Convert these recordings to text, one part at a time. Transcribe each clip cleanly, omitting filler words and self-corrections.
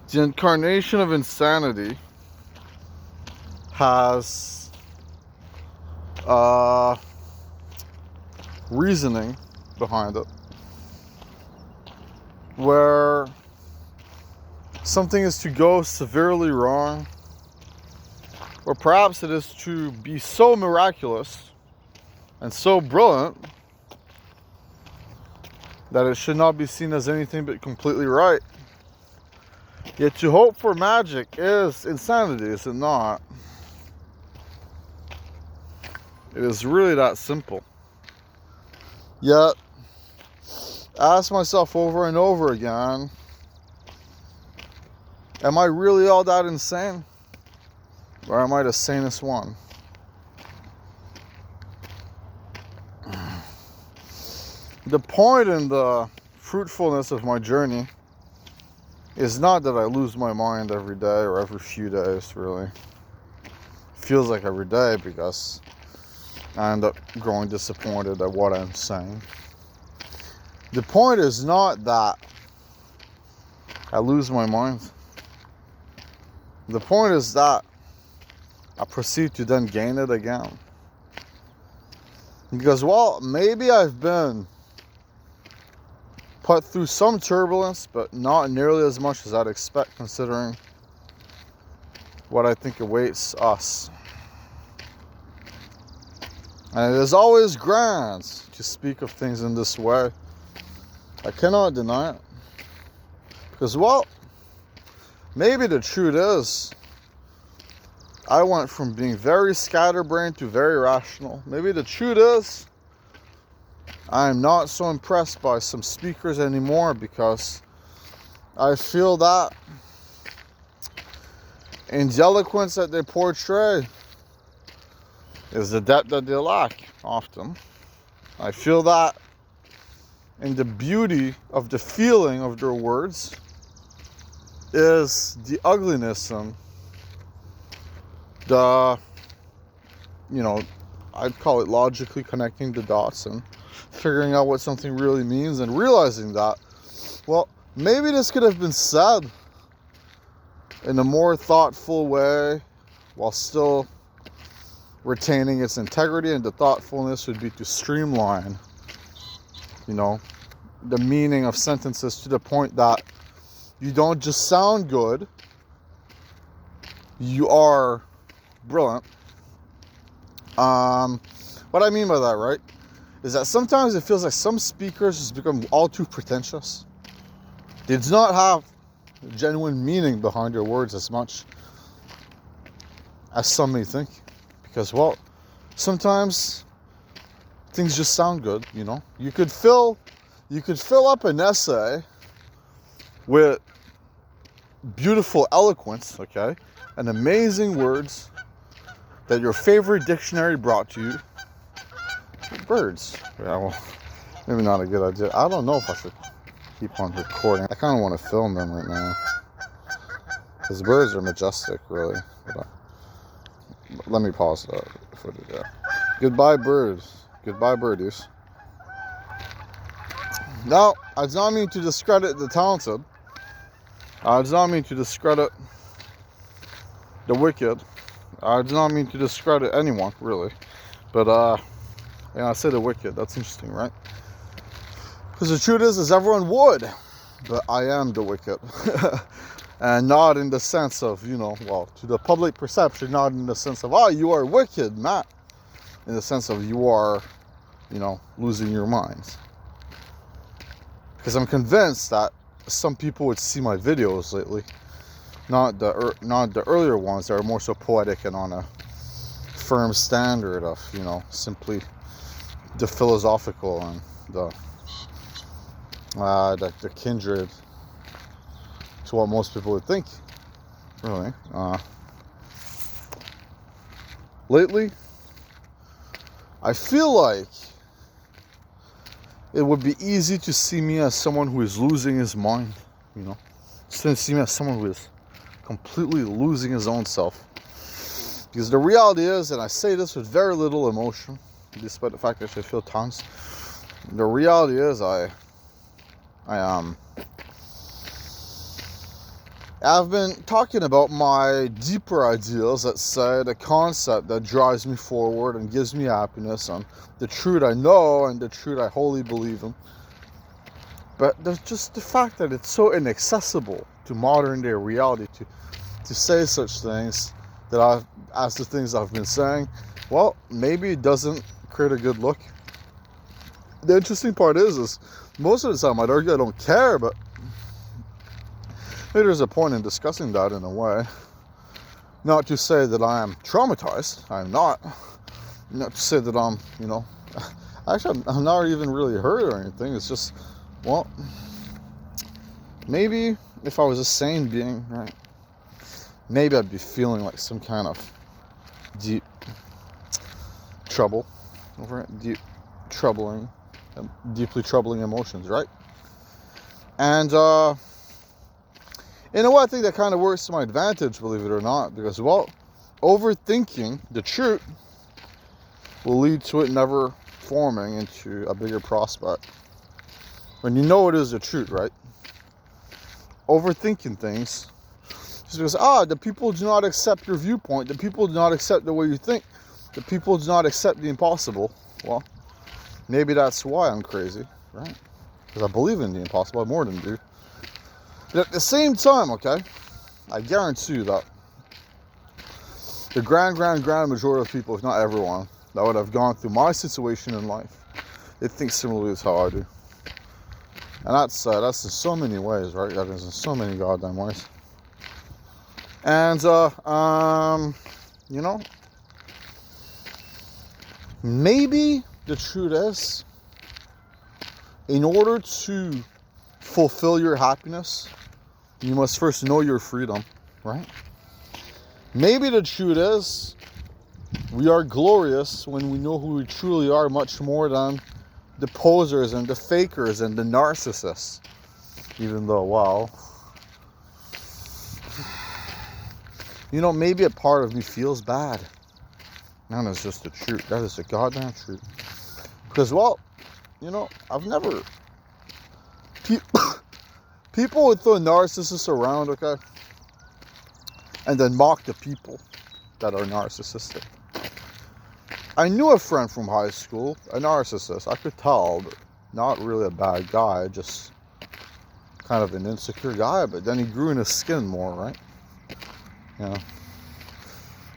The incarnation of insanity has reasoning behind it, where something is to go severely wrong, or perhaps it is to be so miraculous and so brilliant that it should not be seen as anything but completely right. Yet to hope for magic is insanity, is it not? It is really that simple. Yet, I ask myself over and over again, am I really all that insane? Or am I the sanest one? The point in the fruitfulness of my journey is not that I lose my mind every day or every few days, really. It feels like every day because I end up growing disappointed at what I'm saying. The point is not that I lose my mind. The point is that I proceed to then gain it again. Because, well, maybe I've been put through some turbulence, but not nearly as much as I'd expect considering what I think awaits us. And it is always grand to speak of things in this way. I cannot deny it. Because, well, maybe the truth is, I went from being very scatterbrained to very rational. Maybe the truth is, I'm not so impressed by some speakers anymore because I feel that in the eloquence that they portray is the depth that they lack often. I feel that in the beauty of the feeling of their words is the ugliness and the, I'd call it logically connecting the dots and figuring out what something really means and realizing that, well, maybe this could have been said in a more thoughtful way while still retaining its integrity, and the thoughtfulness would be to streamline, the meaning of sentences to the point that you don't just sound good, you are brilliant. What I mean by that, right, is that sometimes it feels like some speakers just become all too pretentious. They do not have genuine meaning behind their words as much as some may think. Because, well, sometimes things just sound good, You could fill up an essay with beautiful eloquence, okay, and amazing words that your favorite dictionary brought to you. Birds. Yeah, well, maybe not a good idea. I don't know if I should keep on recording. I kind of want to film them right now. Because birds are majestic, really. Let me pause the footage there. Goodbye, birds. Goodbye, birdies. Now, I do not mean to discredit the talented. I do not mean to discredit the wicked. I do not mean to discredit anyone, really. But, I say the wicked. That's interesting, right? Because the truth is everyone would. But I am the wicked. And not in the sense of, to the public perception, not in the sense of, you are wicked, Matt. In the sense of you are, losing your minds. Because I'm convinced that some people would see my videos lately. Not the earlier ones that are more so poetic and on a firm standard of, simply the philosophical and the kindred to what most people would think, really. Lately, I feel like it would be easy to see me as someone who is losing his mind, to see me as someone who is completely losing his own self. Because the reality is, and I say this with very little emotion, despite the fact that I feel tons, the reality is I I've been talking about my deeper ideals, let's say, the concept that drives me forward and gives me happiness, and the truth I know and the truth I wholly believe in. But there's just the fact that it's so inaccessible to modern day reality to say such things as the things I've been saying. Well, maybe it doesn't create a good look. The interesting part is most of the time I'd argue I don't care, but maybe there's a point in discussing that in a way. Not to say that I am traumatized. I'm not. Not to say that I'm, actually I'm not even really hurt or anything. It's just, well, maybe if I was a sane being, right, maybe I'd be feeling like some kind of deep trouble over it, deeply troubling emotions, right? And in a way, I think that kind of works to my advantage, believe it or not, because, well, overthinking the truth will lead to it never forming into a bigger prospect. When you know it is the truth, right? Overthinking things just because, the people do not accept your viewpoint, the people do not accept the way you think, the people do not accept the impossible. Well, maybe that's why I'm crazy, right? Because I believe in the impossible, I more than do. But at the same time, okay, I guarantee you that the grand majority of people, if not everyone, that would have gone through my situation in life, they think similarly as how I do. And that's in so many ways, right? That is in so many goddamn ways. And, maybe the truth is, in order to fulfill your happiness, you must first know your freedom, right? Maybe the truth is, we are glorious when we know who we truly are much more than the posers and the fakers and the narcissists. Even though, wow, maybe a part of me feels bad. And it's just the truth. That is the goddamn truth. Because, well, I've never... People would throw narcissists around, okay? And then mock the people that are narcissistic. I knew a friend from high school, a narcissist. I could tell, but not really a bad guy, just kind of an insecure guy. But then he grew in his skin more, right?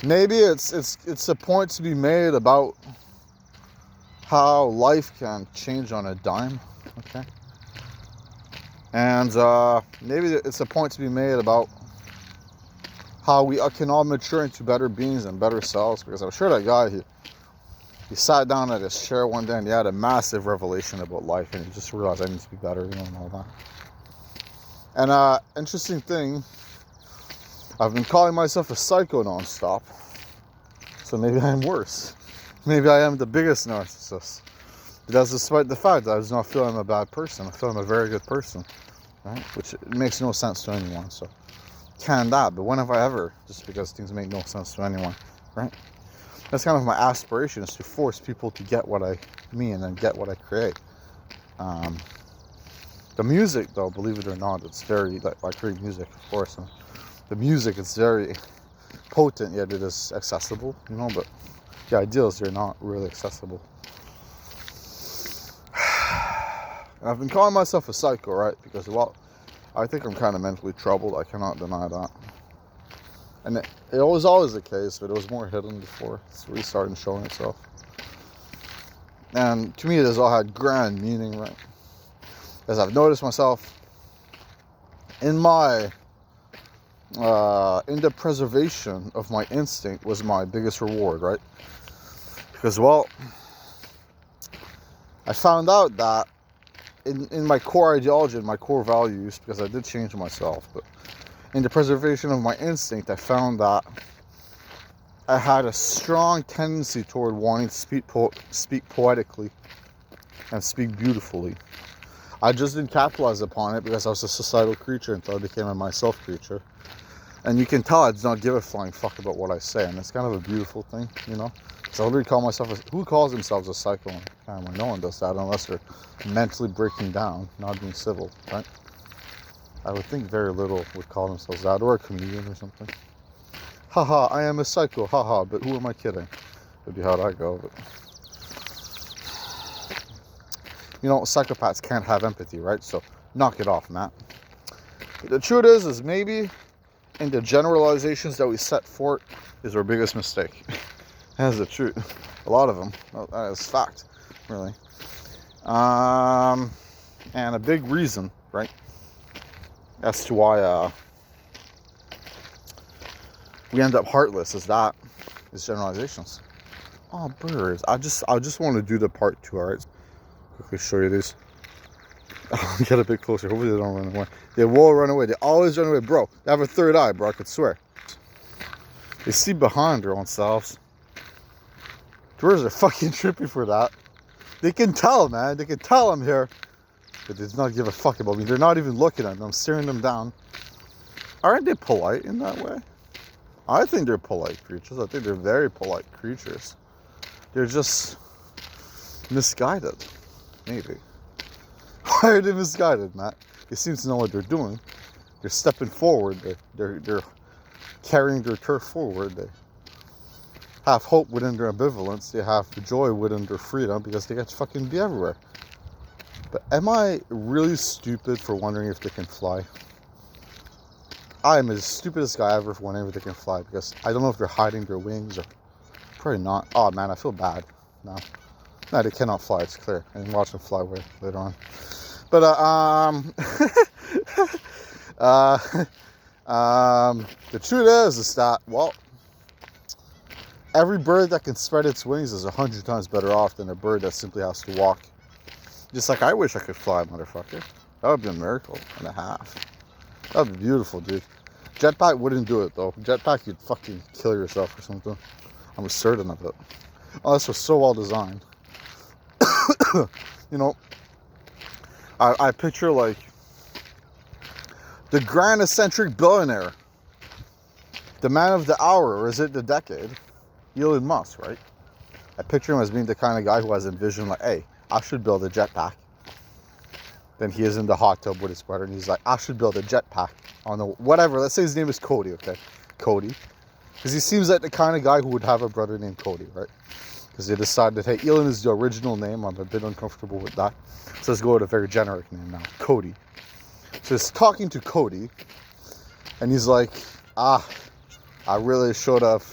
Maybe it's a point to be made about how life can change on a dime, okay? And maybe it's a point to be made about how we can all mature into better beings and better selves. Because I'm sure that guy, he sat down at his chair one day and he had a massive revelation about life, and he just realized I need to be better, and all that. And interesting thing, I've been calling myself a psycho nonstop, so maybe I am worse. Maybe I am the biggest narcissist. But that's despite the fact that I do not feel I'm a bad person. I feel I'm a very good person, right? Which makes no sense to anyone. So can that? But when have I ever? Just because things make no sense to anyone, right? That's kind of my aspiration, is to force people to get what I mean and get what I create. The music, though, believe it or not, it's very, I create music, of course. And the music is very potent, yet it is accessible, but the ideals, they're not really accessible. I've been calling myself a psycho, right? Because, well, I think I'm kind of mentally troubled. I cannot deny that. And it was always the case, but it was more hidden before it's really starting showing itself. And to me, it has all had grand meaning, right? As I've noticed myself in the preservation of my instinct was my biggest reward, right? Because, well, I found out that in my core ideology and my core values, because I did change myself, but in the preservation of my instinct, I found that I had a strong tendency toward wanting to speak poetically and speak beautifully. I just didn't capitalize upon it because I was a societal creature until I became a myself creature. And you can tell I do not give a flying fuck about what I say, and it's kind of a beautiful thing, So I literally call myself who calls themselves a psycho? No one does that unless they're mentally breaking down, not being civil, right? I would think very little would call themselves that, or a comedian or something. Haha, I am a psycho, haha, but who am I kidding? Would be how I go. But you know, psychopaths can't have empathy, right? So knock it off, Matt. But the truth is maybe in the generalizations that we set forth is our biggest mistake. That's the truth. A lot of them. That is fact, really. And a big reason, right, as to why we end up heartless is generalizations. Oh, birds. I just want to do the part 2, alright? Quickly show you these. Get a bit closer. Hopefully they don't run away. They will run away. They always run away, bro. They have a third eye, bro. I could swear. They see behind their own selves. Birds are fucking trippy for that. They can tell, man. They can tell I'm here. But they do not give a fuck about me. They're not even looking at me. I'm staring them down. Aren't they polite in that way? I think they're polite creatures. I think they're very polite creatures. They're just misguided. Maybe. Why are they misguided, Matt? They seem to know what they're doing. They're stepping forward. They're carrying their turf forward. They have hope within their ambivalence. They have joy within their freedom because they get to fucking be everywhere. But am I really stupid for wondering if they can fly? I am the stupidest guy ever for wondering if they can fly because I don't know if they're hiding their wings or probably not. Oh man, I feel bad. No, they cannot fly. It's clear. I can watch them fly away later on. But the truth is that, well, every bird that can spread its wings is 100 times better off than a bird that simply has to walk. Just like I wish I could fly, motherfucker. That would be a miracle and a half. That would be beautiful, dude. Jetpack wouldn't do it, though. Jetpack, you'd fucking kill yourself or something. I'm certain of it. Unless it was so well designed. You know, I picture, like, the grand eccentric billionaire. The man of the hour, or is it the decade? Elon Musk, right? I picture him as being the kind of guy who has envisioned, like, hey, I should build a jetpack. Then he is in the hot tub with his brother, and he's like, I should build a jetpack on the whatever. Let's say his name is Cody, okay? Cody. Because he seems like the kind of guy who would have a brother named Cody, right? Because they decided, hey, Elon is the original name. I'm a bit uncomfortable with that. So let's go with a very generic name now, Cody. So he's talking to Cody, and he's like, I really should have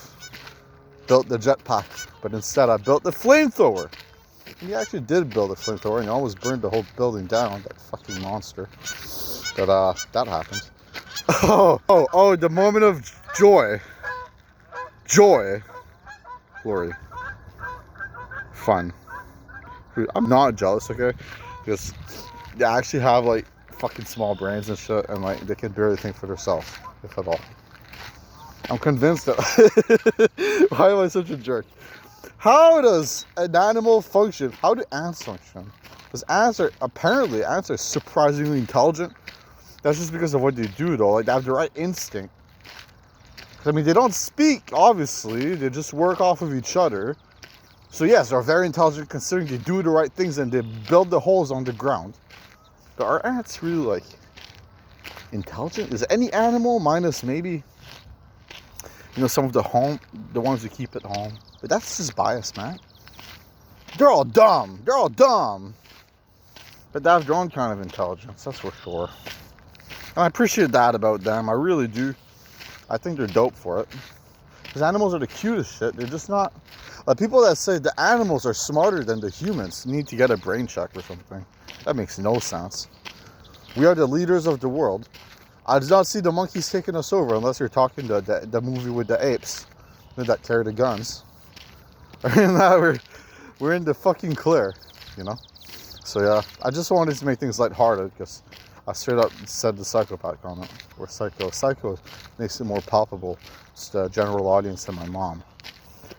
built the jetpack, but instead I built the flamethrower. He actually did build a flamethrower, and he almost burned the whole building down, that fucking monster. But that happened. Oh, the moment of joy. Joy. Glory. Fun. I'm not jealous, okay? Because they actually have, like, fucking small brains and shit, and, like, they can barely think for themselves, if at all. I'm convinced that... Why am I such a jerk? How does an animal function? How do ants function? Because ants are surprisingly intelligent. That's just because of what they do, though. Like, they have the right instinct. I mean, they don't speak, obviously. They just work off of each other. So, yes, they're very intelligent considering they do the right things and they build the holes on the ground. But are ants really, like, intelligent? Is any animal, minus maybe, you know, some of the ones who keep at home. But that's just bias, man. They're all dumb. They're all dumb. But they have their own kind of intelligence, that's for sure. And I appreciate that about them. I really do. I think they're dope for it. Because animals are the cutest shit. They're just not... Like, people that say the animals are smarter than the humans need to get a brain check or something. That makes no sense. We are the leaders of the world. I do not see the monkeys taking us over unless you're talking the movie with the apes that carry the guns. And now we're in the fucking clear, you know? So yeah, I just wanted to make things lighthearted because I straight up said the psychopath comment. Or psycho. Psycho makes it more palpable to the general audience than my mom.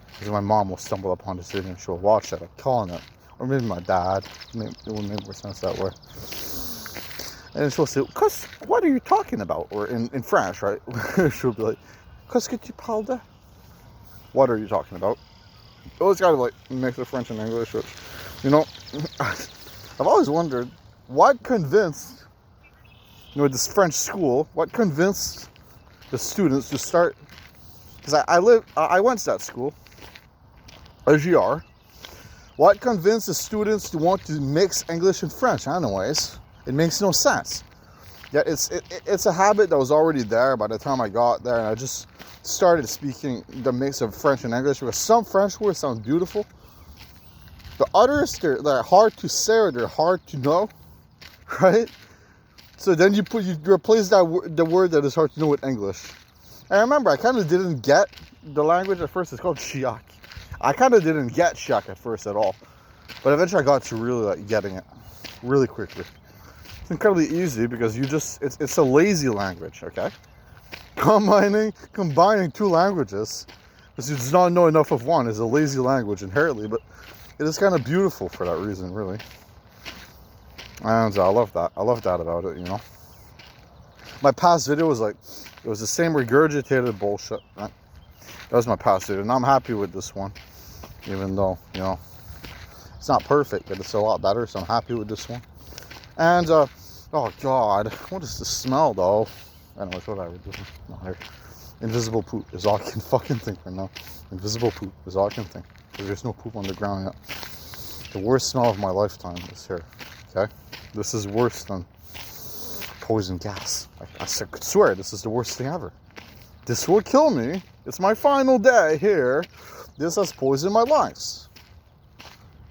Because my mom will stumble upon this video and she'll watch it, I'm calling it. Or maybe my dad. It would make more sense that way. And she'll say, "Cuz, what are you talking about?" Or in French, right? She'll be like, "Qu'est-ce que tu parles de?" What are you talking about? Always gotta like mix the French and English, which, you know, I've always wondered what convinced with this French school, what convinced the students to start, because I went to that school, a GR, what convinced the students to want to mix English and French? Anyways, it makes no sense. Yeah, it's a habit that was already there by the time I got there, and I just started speaking the mix of French and English, because some French words sound beautiful. The others, they're hard to say or they're hard to know, right? So then you replace the word that is hard to know with English. And I remember I kind of didn't get the language at first. It's called Chiak. I kind of didn't get Chiak at first at all, but eventually I got to really like getting it really quickly. It's incredibly easy because it's a lazy language, okay? Combining two languages, because you just not know enough of one, is a lazy language inherently, but it is kind of beautiful for that reason, really. And I love that. I love that about it, you know. My past video was like, it was the same regurgitated bullshit, right? That was my past video, and I'm happy with this one, even though, you know, it's not perfect, but it's a lot better, so I'm happy with this one. And, oh God, what is the smell, though? Anyways, whatever, it doesn't matter. Invisible poop is all I can fucking think right now. Invisible poop is all I can think. Because there's no poop on the ground yet. The worst smell of my lifetime is here, okay? This is worse than poison gas. I could swear this is the worst thing ever. This will kill me. It's my final day here. This has poisoned my lungs.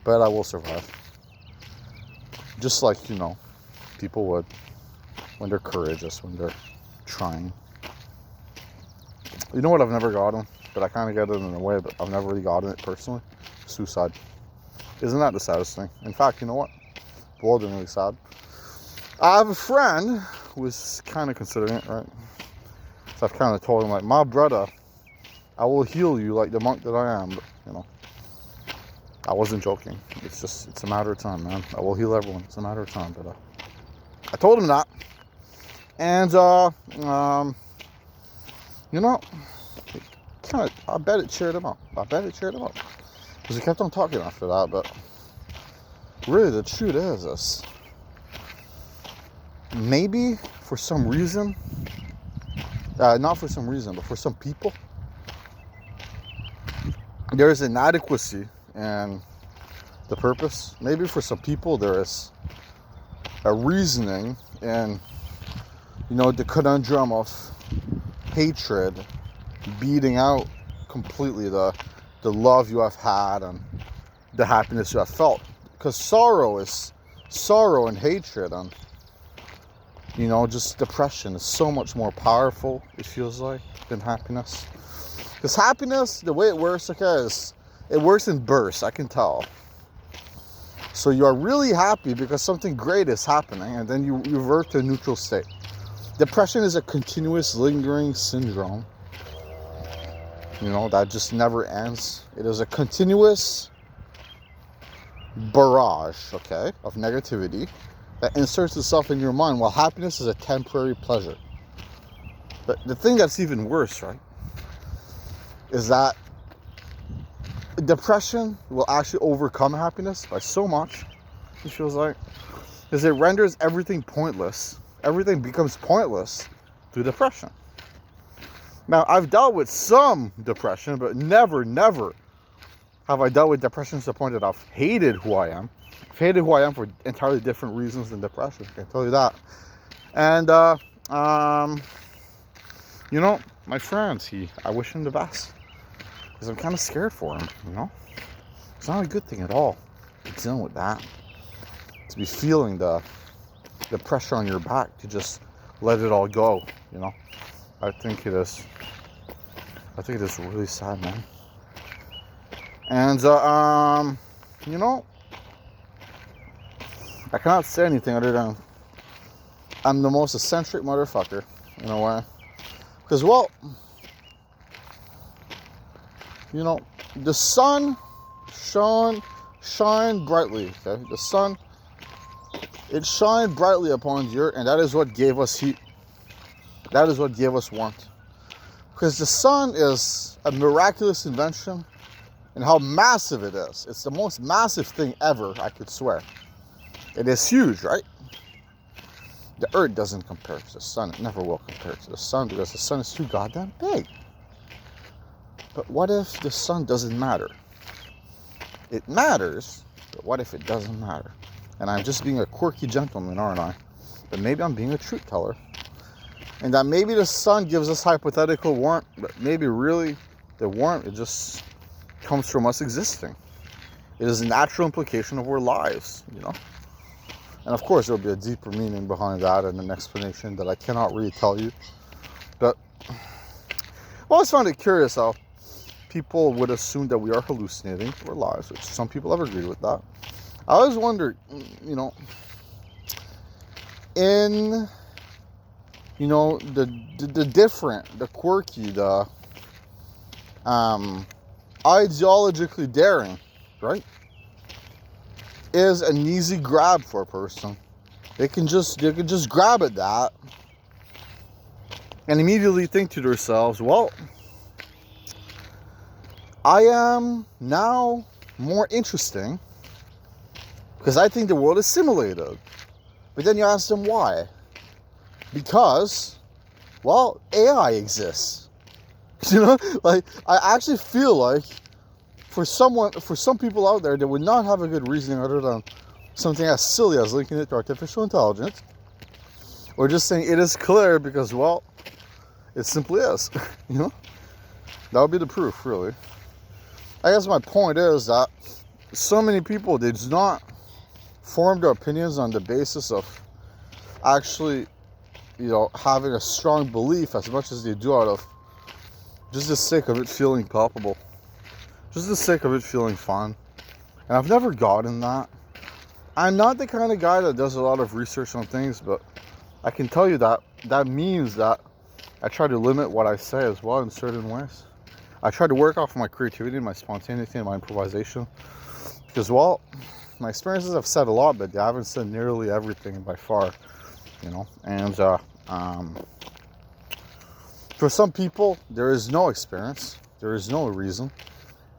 But I will survive. Just like, you know, people would when they're courageous, when they're trying. You know what I've never gotten? But I kind of get it in a way, but I've never really gotten it personally. Suicide. Isn't that the saddest thing? In fact, you know what? More than really sad. I have a friend who is kind of considering it, right? So I've kind of told him, like, my brother, I will heal you like the monk that I am. But, you know, I wasn't joking. It's a matter of time, man. I will heal everyone. It's a matter of time. But I told him that. And, you know, I bet it cheered him up. Because he kept on talking after that, but really the truth is this. Maybe for some reason, not for some reason, but for some people, there's inadequacy in the purpose. Maybe for some people there is a reasoning in, you know, the conundrum of hatred beating out completely the love you have had and the happiness you have felt. Because sorrow and hatred and, you know, just depression is so much more powerful, it feels like, than happiness. Because happiness, the way it works, okay, is it works in bursts, I can tell. So you are really happy because something great is happening, and then you revert to a neutral state. Depression is a continuous lingering syndrome, you know, that just never ends. It is a continuous barrage, okay, of negativity that inserts itself in your mind, while happiness is a temporary pleasure. But the thing that's even worse, right, is that depression will actually overcome happiness by so much, it feels like, because it renders everything pointless. Everything becomes pointless through depression. Now, I've dealt with some depression, but never have I dealt with depression to the point that I've hated who I am. I've hated who I am for entirely different reasons than depression, I can tell you that. And, you know, my friends, I wish him the best. Because I'm kind of scared for him, you know? It's not a good thing at all to be dealing with that. To be feeling the pressure on your back to just let it all go, you know? I think it is really sad, man. And, you know, I cannot say anything other than I'm the most eccentric motherfucker, in a way. Because, well, you know, the sun shined brightly, okay? The sun, it shined brightly upon the earth, and that is what gave us heat. That is what gave us warmth. Because the sun is a miraculous invention, and how massive it is. It's the most massive thing ever, I could swear. It is huge, right? The Earth doesn't compare to the sun. It never will compare to the sun because the sun is too goddamn big. But what if the sun doesn't matter? It matters, but what if it doesn't matter? And I'm just being a quirky gentleman, aren't I? But maybe I'm being a truth teller. And that maybe the sun gives us hypothetical warmth, but maybe really the warmth, it just comes from us existing. It is a natural implication of our lives, you know? And of course, there'll be a deeper meaning behind that and an explanation that I cannot really tell you. But I always found it curious how people would assume that we are hallucinating our lives, which some people have agreed with that. I always wondered, you know, in, you know, the different, the quirky, the ideologically daring, right, is an easy grab for a person. They can just grab at that and immediately think to themselves, well, I am now more interesting because I think the world is simulated. But then you ask them why. Because, well, AI exists. You know, like, I actually feel like for some people out there that would not have a good reasoning other than something as silly as linking it to artificial intelligence, or just saying it is clear because, well, it simply is. You know, that would be the proof, really. I guess my point is that so many people, they do not form their opinions on the basis of actually, you know, having a strong belief as much as they do out of just the sake of it feeling palpable, just the sake of it feeling fun. And I've never gotten that. I'm not the kind of guy that does a lot of research on things, but I can tell you that that means that I try to limit what I say as well in certain ways. I try to work off my creativity, my spontaneity, and my improvisation. Because, well, my experiences have said a lot, but they haven't said nearly everything by far, you know. And for some people, there is no experience. There is no reason.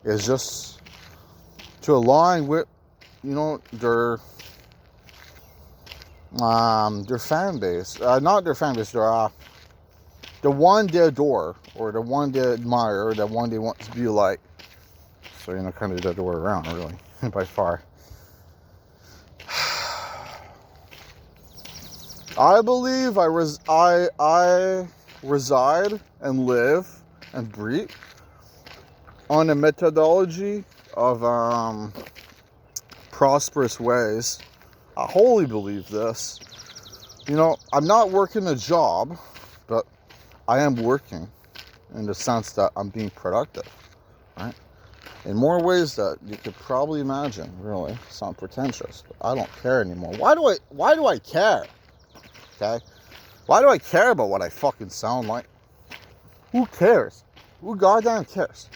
It's just to align with, you know, their fan base. Not their fan base, their the one they adore, or the one they admire, or the one they want to be like. So, you know, kind of the other way around, really, by far. I believe I reside and live and breathe on a methodology of prosperous ways. I wholly believe this. You know, I'm not working a job, but I am working in the sense that I'm being productive, right? In more ways that you could probably imagine, really. Sound pretentious, but I don't care anymore. Why do I care? Okay? Why do I care about what I fucking sound like? Who cares? Who goddamn cares?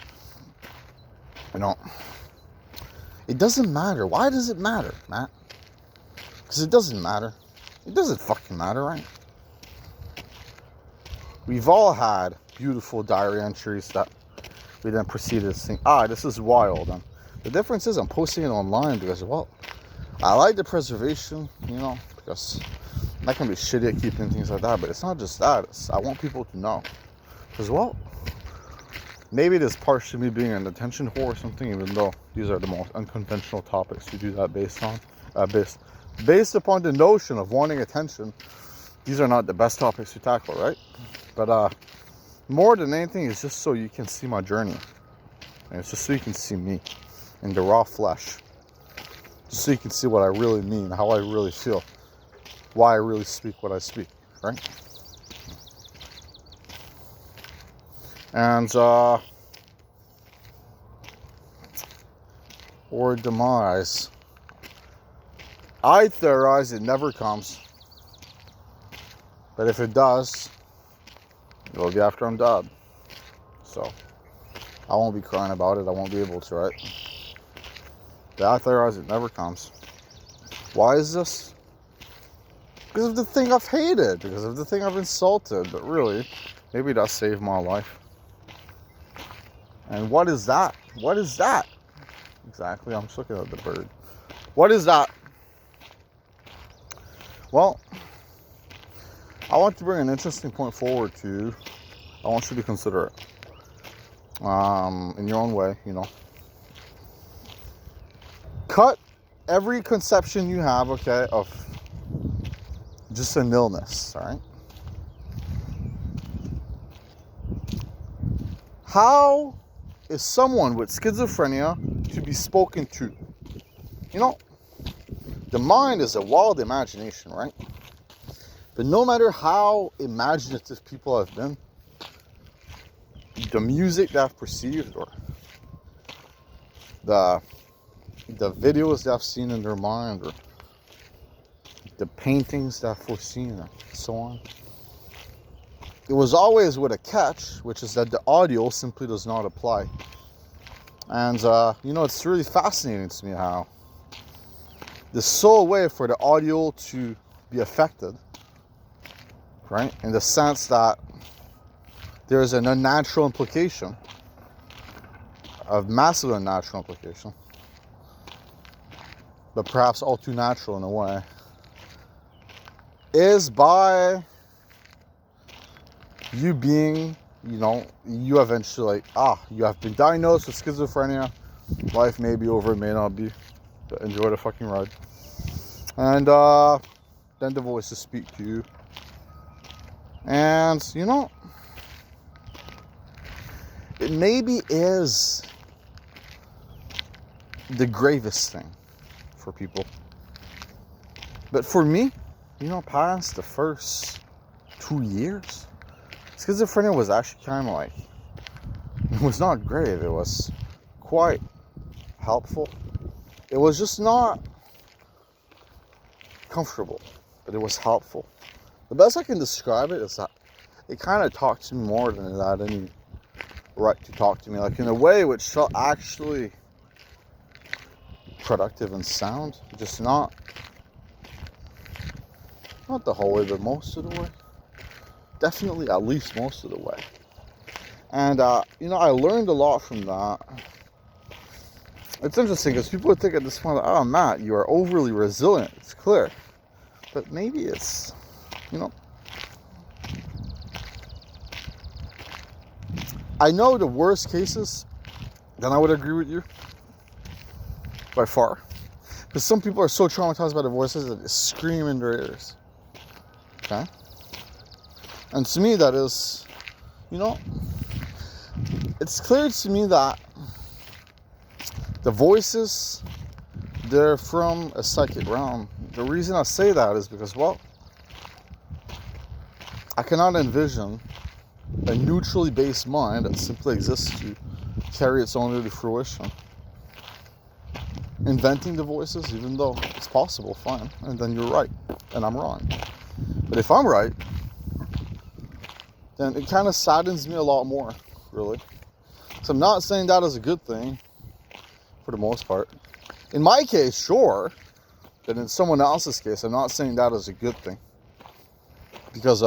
You know, it doesn't matter. Why does it matter, Matt? Because it doesn't matter. It doesn't fucking matter, right? We've all had beautiful diary entries that we then proceeded to think, this is wild. And the difference is I'm posting it online because, well, I like the preservation, you know, because I can be shitty at keeping things like that, but it's not just that. I want people to know. Because, well, maybe it is partially me being an attention whore or something, even though these are the most unconventional topics to do that based on. Based upon the notion of wanting attention, these are not the best topics to tackle, right? But more than anything, it's just so you can see my journey. And it's just so you can see me in the raw flesh. Just so you can see what I really mean, how I really feel, why I really speak what I speak, right? And, or demise. I theorize it never comes. But if it does, it'll be after I'm dead. So, I won't be crying about it. I won't be able to, right? But I theorize it never comes. Why is this? Because of the thing I've hated. Because of the thing I've insulted. But really, maybe that saved my life. And what is that? What is that? Exactly, I'm just looking at the bird. What is that? Well, I want to bring an interesting point forward to you. I want you to consider it in your own way, you know. Cut every conception you have, okay, of just an illness, all right? How is someone with schizophrenia to be spoken to? You know, the mind is a wild imagination, right? But no matter how imaginative people have been, the music they've perceived or the videos they've seen in their mind or the paintings they've foreseen and so on, it was always with a catch, which is that the audio simply does not apply. And, you know, it's really fascinating to me how the sole way for the audio to be affected, right, in the sense that there is an unnatural implication, a massive unnatural implication, but perhaps all too natural in a way, is by you being, you know, you eventually you have been diagnosed with schizophrenia. Life may be over, it may not be, but enjoy the fucking ride. And then the voices speak to you. And, you know, it maybe is the gravest thing for people. But for me, you know, past the first 2 years, schizophrenia was actually kind of like, it was not grave, it was quite helpful. It was just not comfortable, but it was helpful. The best I can describe it is that it kind of talked to me more than it had any right to talk to me, like in a way which felt actually productive and sound, just not the whole way, but most of the way. Definitely at least most of the way. And, you know, I learned a lot from that. It's interesting because people would think at this point, oh, Matt, you are overly resilient. It's clear. But maybe it's, you know, I know the worst cases, then I would agree with you by far. Because some people are so traumatized by the voices that they scream in their ears. Okay? And to me, that is, you know, it's clear to me that the voices, they're from a psychic realm. The reason I say that is because, well, I cannot envision a neutrally based mind that simply exists to carry its own to fruition. Inventing the voices, even though it's possible, fine. And then you're right, and I'm wrong. But if I'm right, then it kind of saddens me a lot more, really. So I'm not saying that is a good thing, for the most part. In my case, sure. But in someone else's case, I'm not saying that is a good thing. Because,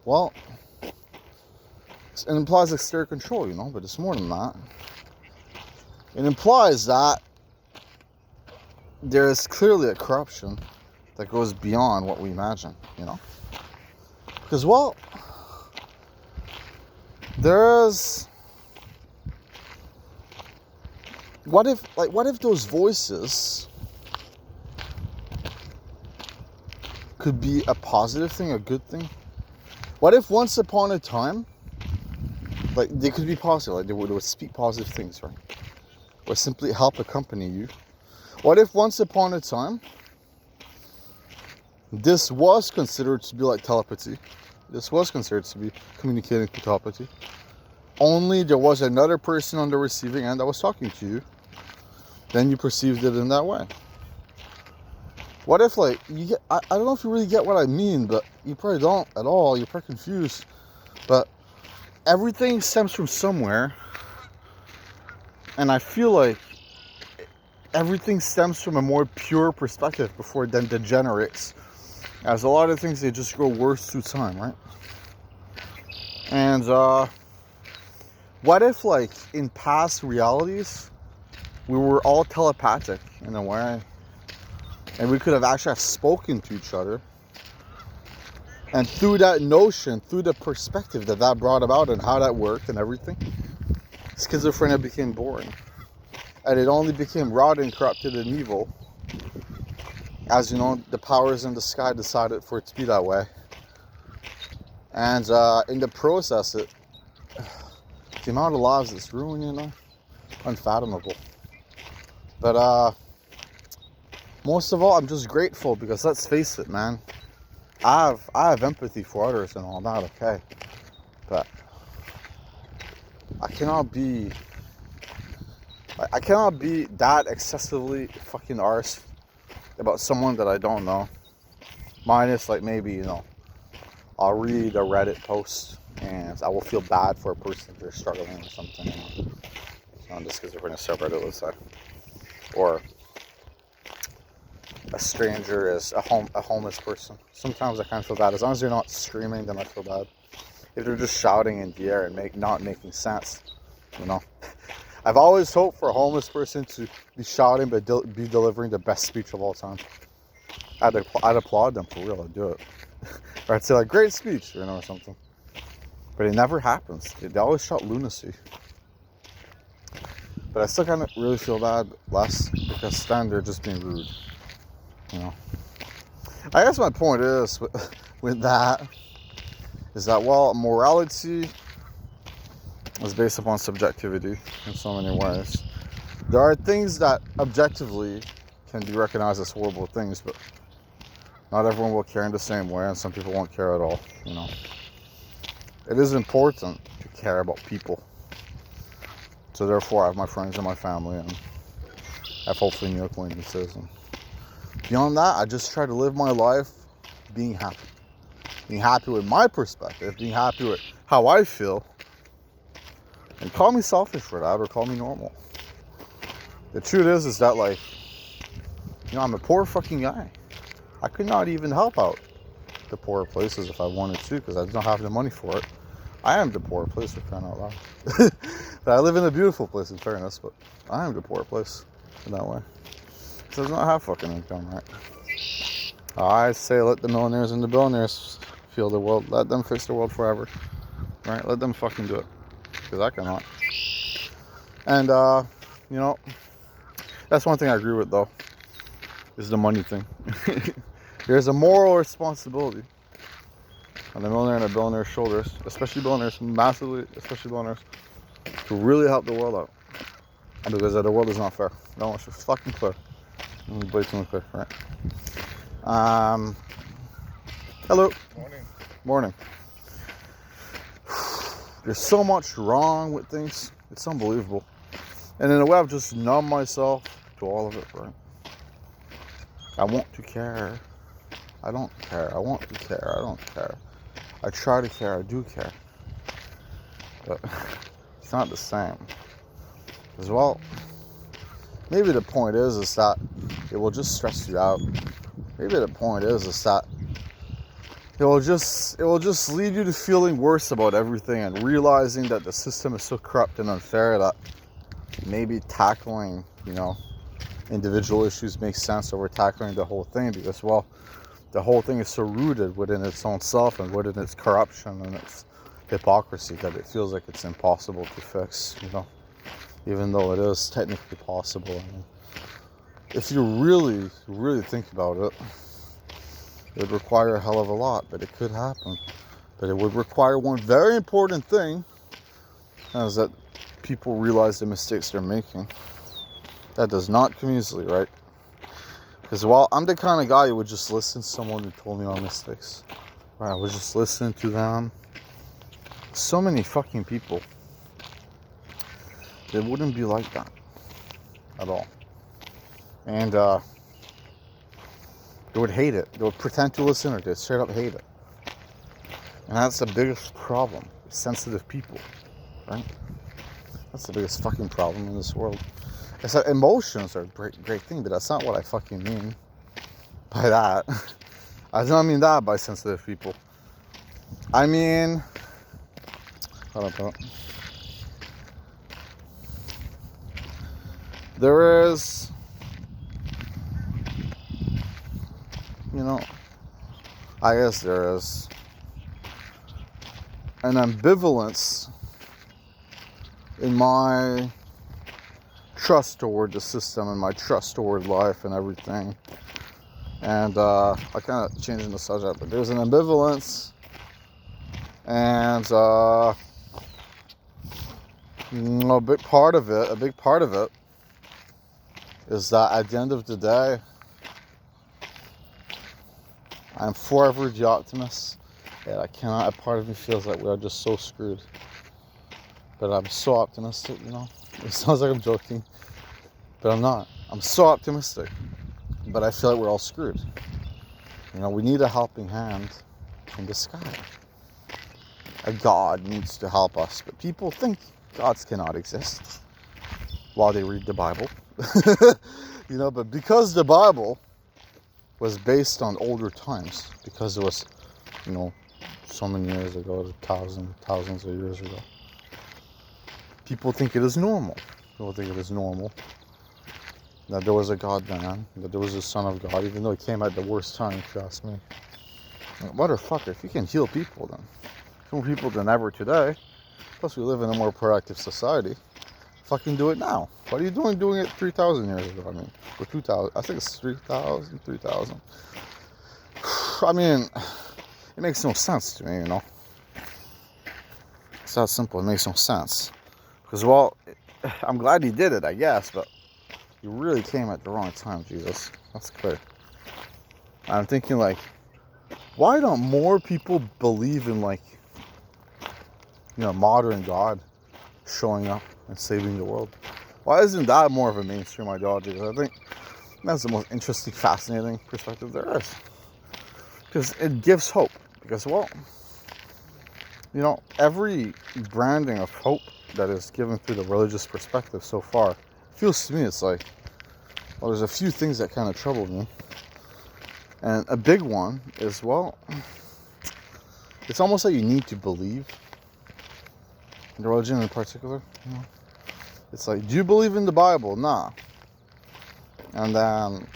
well, it implies exterior control, you know, but it's more than that. It implies that there is clearly a corruption that goes beyond what we imagine, you know. Because, well, there's... What if those voices could be a positive thing, a good thing? What if once upon a time, like, they could be positive, like they would speak positive things, right? Or simply help accompany you. What if once upon a time, this was considered to be like telepathy? This was considered to be communicating through telepathy. Only there was another person on the receiving end that was talking to you. Then you perceived it in that way. What if, like, you get, I don't know if you really get what I mean, but you probably don't at all. You're probably confused. But everything stems from somewhere. And I feel like everything stems from a more pure perspective before it then degenerates. As a lot of things, they just grow worse through time, right? And what if, like, in past realities, we were all telepathic in a way, and we could have actually spoken to each other, And through that notion, through the perspective that that brought about and how that worked and everything, schizophrenia became boring. And it only became rotten, corrupted, and evil as, you know, the powers in the sky decided for it to be that way. And in the process, the amount of lives it's ruined, you know, unfathomable. But most of all, I'm just grateful because, let's face it, man, I have empathy for others and all that, okay? But I cannot be that excessively fucking arsed about someone that I don't know. Minus, like, maybe, you know, I'll read a Reddit post and I will feel bad for a person if they're struggling or something, you know, on the schizophrenia subreddit, let's say. Or a stranger is a homeless person. Sometimes I kind of feel bad. As long as they're not screaming, then I feel bad. If they're just shouting in the air and not making sense, you know. I've always hoped for a homeless person to be shouting but be delivering the best speech of all time. I'd applaud them for real. I'd do it. Or I'd say, like, great speech, you know, or something. But it never happens. They always shout lunacy. But I still kind of really feel bad less because then they're just being rude, you know. I guess my point is with that is that, well, morality is based upon subjectivity in so many ways. There are things that objectively can be recognized as horrible things, but not everyone will care in the same way, and some people won't care at all, you know. It is important to care about people. So therefore, I have my friends and my family, and I have hopefully new acquaintances. And beyond that, I just try to live my life being happy. Being happy with my perspective, being happy with how I feel. And call me selfish for that, or call me normal. The truth is that, like, you know, I'm a poor fucking guy. I could not even help out the poorer places if I wanted to, because I don't have the money for it. I am the poor place, for crying out loud. But I live in a beautiful place, in fairness, but I am the poor place in that way. So does not have fucking income, right? I say let the millionaires and the billionaires feel the world. Let them fix the world forever, right? Let them fucking do it, because I cannot. And, you know, that's one thing I agree with, though, is the money thing. There's a moral responsibility on the millionaire and the billionaire's shoulders, especially billionaires, massively, especially billionaires, to really help the world out. Because the world is not fair. No, it's just fucking clear. Blatantly clear, right? Hello. Morning. Morning. There's so much wrong with things. It's unbelievable. And in a way, I've just numbed myself to all of it, right? I want to care. I don't care. I want to care. I don't care. I try to care. I do care. But it's not the same. As well, maybe the point is that it will just stress you out. Maybe the point is that it will just lead you to feeling worse about everything and realizing that the system is so corrupt and unfair that maybe tackling, you know, individual issues makes sense over tackling the whole thing, because, well, the whole thing is so rooted within its own self and within its corruption and its hypocrisy that it feels like it's impossible to fix, you know, even though it is technically possible. I mean, if you really, really think about it, it would require a hell of a lot, but it could happen. But it would require one very important thing, is that people realize the mistakes they're making. That does not come easily, right? Because, well, I'm the kind of guy who would just listen to someone who told me my mistakes. Right, I would just listen to them. So many fucking people, they wouldn't be like that at all. And they would hate it. They would pretend to listen, or they'd straight up hate it. And that's the biggest problem. Sensitive people, right? That's the biggest fucking problem in this world. It's that emotions are a great thing, but that's not what I fucking mean by that. I don't mean that by sensitive people. I mean, there is, you know, I guess there is an ambivalence in my trust toward the system and my trust toward life and everything. And I kind of changing the subject, but there's an ambivalence, and a big part of it is that at the end of the day, I'm forever the optimist, and a part of me feels like we are just so screwed. But I'm so optimistic, you know. It sounds like I'm joking, but I'm not. I'm so optimistic, but I feel like we're all screwed. You know, we need a helping hand from the sky. A God needs to help us, but people think gods cannot exist while they read the Bible. You know, but because the Bible was based on older times, because it was, you know, so many years ago, thousands of years ago, people think it is normal. People think it is normal that there was a God man, that there was a Son of God, even though he came at the worst time, if you ask me. Like, motherfucker, if you can heal people, then more people than ever today, plus we live in a more proactive society, fucking do it now. What are you doing it 3,000 years ago? I mean, or 2,000, I think it's 3,000. I mean, it makes no sense to me, you know. It's that simple, it makes no sense. Because, well, I'm glad he did it, I guess, but you really came at the wrong time, Jesus. That's clear. I'm thinking, like, why don't more people believe in, like, you know, modern God showing up and saving the world? Why isn't that more of a mainstream ideology? Because I think that's the most interesting, fascinating perspective there is. Because it gives hope. Because, well, you know, every branding of hope that is given through the religious perspective so far, feels to me it's like, well, there's a few things that kind of troubled me. And a big one is, well, it's almost like you need to believe in the religion in particular. You know? It's like, do you believe in the Bible? Nah. And then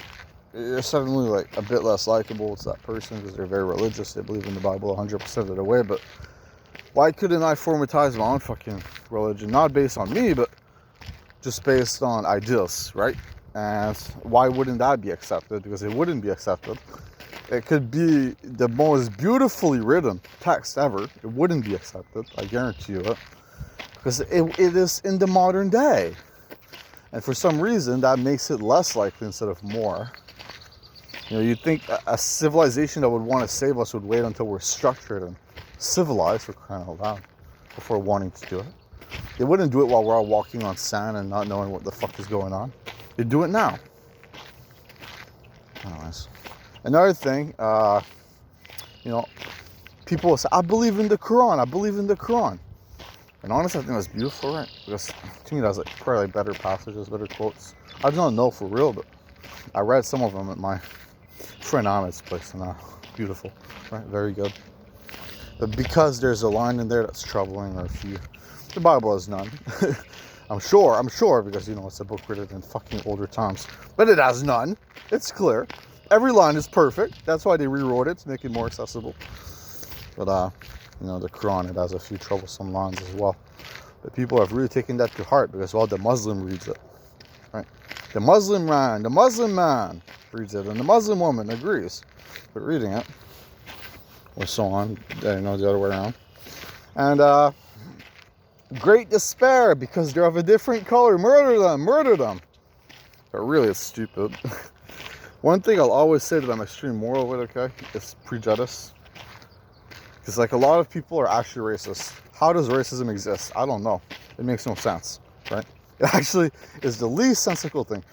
you're suddenly like a bit less likable to that person because they're very religious. They believe in the Bible 100% of the way. But why couldn't I formatize my own fucking religion? Not based on me, but just based on ideas, right? And why wouldn't that be accepted? Because it wouldn't be accepted. It could be the most beautifully written text ever. It wouldn't be accepted. I guarantee you it. Because it is in the modern day. And for some reason, that makes it less likely instead of more. You know, you'd think a civilization that would want to save us would wait until we're structured and civilized, for crying out loud, before wanting to do it. They wouldn't do it while we're all walking on sand and not knowing what the fuck is going on. They'd do it now. Anyways. Another thing, you know, people will say, I believe in the Quran, I believe in the Quran. And honestly, I think that's beautiful, right? Because to me, that's like probably like better passages, better quotes. I don't know for real, but I read some of them at my friend Ahmed's place, and beautiful, right? Very good. But because there's a line in there that's troubling, or if you, the Bible has none. I'm sure, because, you know, it's a book written in fucking older times. But it has none. It's clear. Every line is perfect. That's why they rewrote it, to make it more accessible. But, you know, the Quran, it has a few troublesome lines as well. But people have really taken that to heart because, well, the Muslim reads it, right? The Muslim man reads it, and the Muslim woman agrees with reading it, or so on, you know, the other way around. And, great despair because they're of a different color. Murder them. But really, it's stupid. One thing I'll always say that I'm extreme moral with, okay, is prejudice. Because, like, a lot of people are actually racist. How does racism exist? I don't know. It makes no sense, right? It actually is the least sensical thing.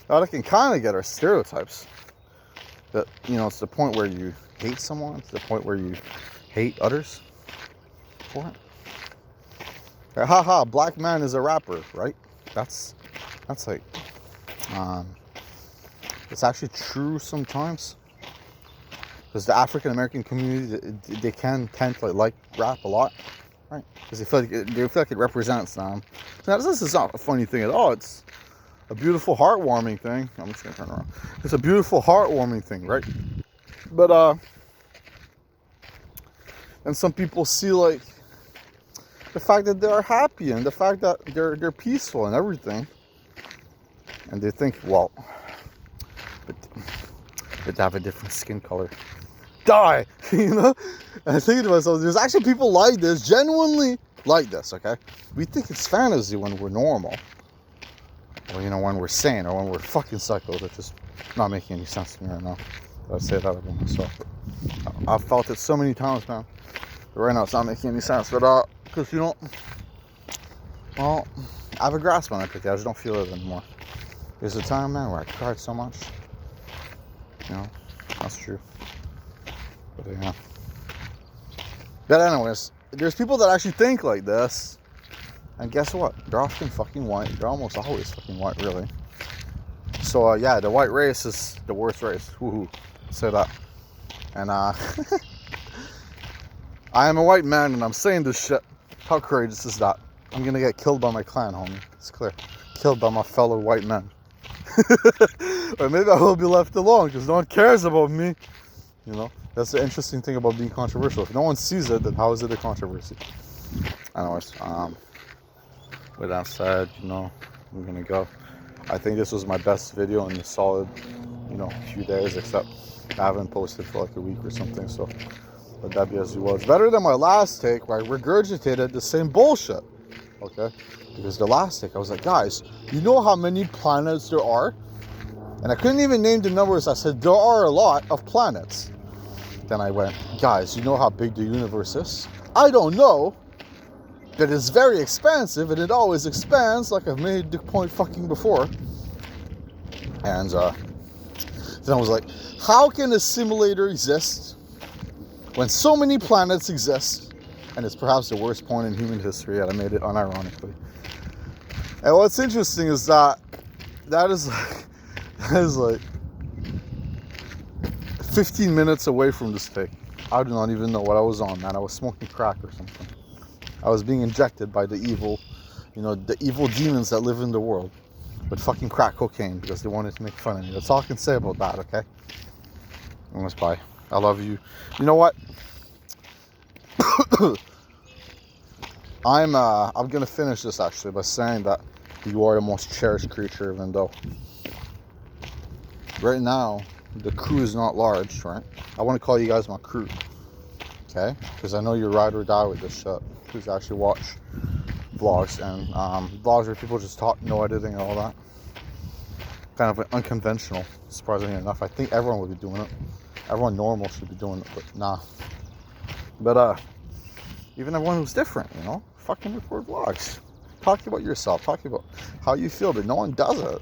Now, I can kind of get our stereotypes. But, you know, it's the point where you hate someone. It's the point where you hate others for it. Haha, black man is a rapper, right? That's like, it's actually true sometimes. Because the African American community, they can tend to like rap a lot, right? Because they feel like it represents them. So this is not a funny thing at all. It's a beautiful, heartwarming thing. I'm just gonna turn around. It's a beautiful, heartwarming thing, right? But and some people see like the fact that they're happy and the fact that they're peaceful and everything. And they think, well, but they have a different skin color. Die, you know? And I think to myself, there's actually people like this, genuinely like this, okay? We think it's fantasy when we're normal. Or, you know, when we're sane, or when we're fucking psychos. It's just not making any sense to me right now. I say that about myself. But I've felt it so many times, man. But right now, it's not making any sense. But, because, you know, well, I have a grasp on it, but I just don't feel it anymore. There's a time, man, where I cried so much. You know, that's true. But, yeah. But anyways, there's people that actually think like this. And guess what? They're often fucking white. They're almost always fucking white, really. So, yeah, the white race is the worst race. Woohoo. Say that. And, I am a white man, and I'm saying this shit. How courageous is that? I'm gonna get killed by my clan, homie. It's clear. Killed by my fellow white men. Or maybe I will be left alone, because no one cares about me. You know? That's the interesting thing about being controversial. If no one sees it, then how is it a controversy? Anyways, with that said, you know, I'm gonna go. I think this was my best video in a solid, you know, few days, except I haven't posted for like a week or something, so let that be as it was. Better than my last take where I regurgitated the same bullshit, okay? Because the last take, I was like, guys, you know how many planets there are? And I couldn't even name the numbers. I said, there are a lot of planets. Then I went, guys, you know how big the universe is? I don't know. That it's very expansive, and it always expands, like I've made the point fucking before. And then I was like, how can a simulator exist when so many planets exist? And it's perhaps the worst point in human history, and I made it unironically. And what's interesting is that is like 15 minutes away from this take. I do not even know what I was on, man. I was smoking crack or something. I was being injected by the evil, you know, the evil demons that live in the world with fucking crack cocaine because they wanted to make fun of me. That's all I can say about that, okay? Almost bye. I love you. You know what? I'm gonna finish this actually by saying that you are the most cherished creature, even though right now the crew is not large, right? I want to call you guys my crew, okay? Because I know you ride or die with this shit. Please actually watch vlogs and vlogs where people just talk, no editing and all that. Kind of unconventional, surprisingly enough. I think everyone would be doing it. Everyone normal should be doing it, but nah. But even everyone who's different, you know, fucking record vlogs. Talk about yourself. Talk about how you feel, but no one does it.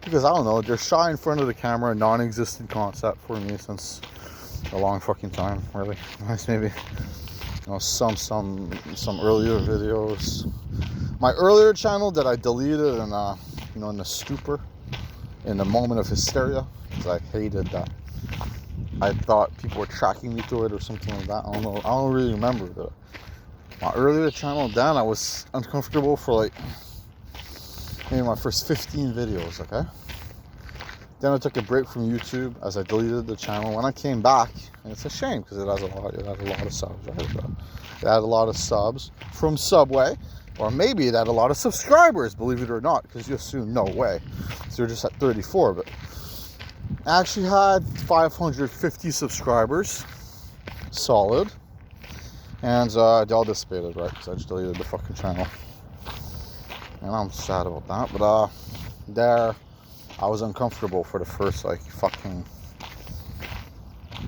Because I don't know, they're shy in front of the camera, a non-existent concept for me since a long fucking time, really. Nice, maybe. You know, some earlier videos. My earlier channel that I deleted in you know, in a stupor, in a moment of hysteria, because I hated that. I thought people were tracking me to it or something like that. I don't know. I don't really remember. But my earlier channel, then I was uncomfortable for like maybe my first 15 videos. Okay. Then I took a break from YouTube as I deleted the channel. When I came back, and it's a shame because it had a lot of subs, right? It had a lot of subs from Subway, or maybe it had a lot of subscribers, believe it or not, because you assume no way. So you're just at 34, but I actually had 550 subscribers, solid, and they all dissipated, right? Because I just deleted the fucking channel, and I'm sad about that. But there. I was uncomfortable for the first like fucking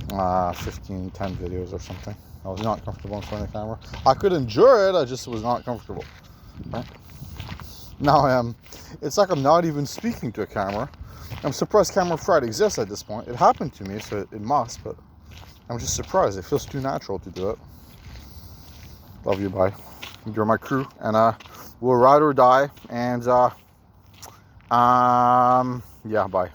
10 videos or something. I was not comfortable in front of the camera. I could endure it, I just was not comfortable. Right? Now I am. It's like I'm not even speaking to a camera. I'm surprised camera fright exists at this point. It happened to me, so it must, but I'm just surprised. It feels too natural to do it. Love you, bye. You're my crew, and we'll ride or die, and yeah, bye.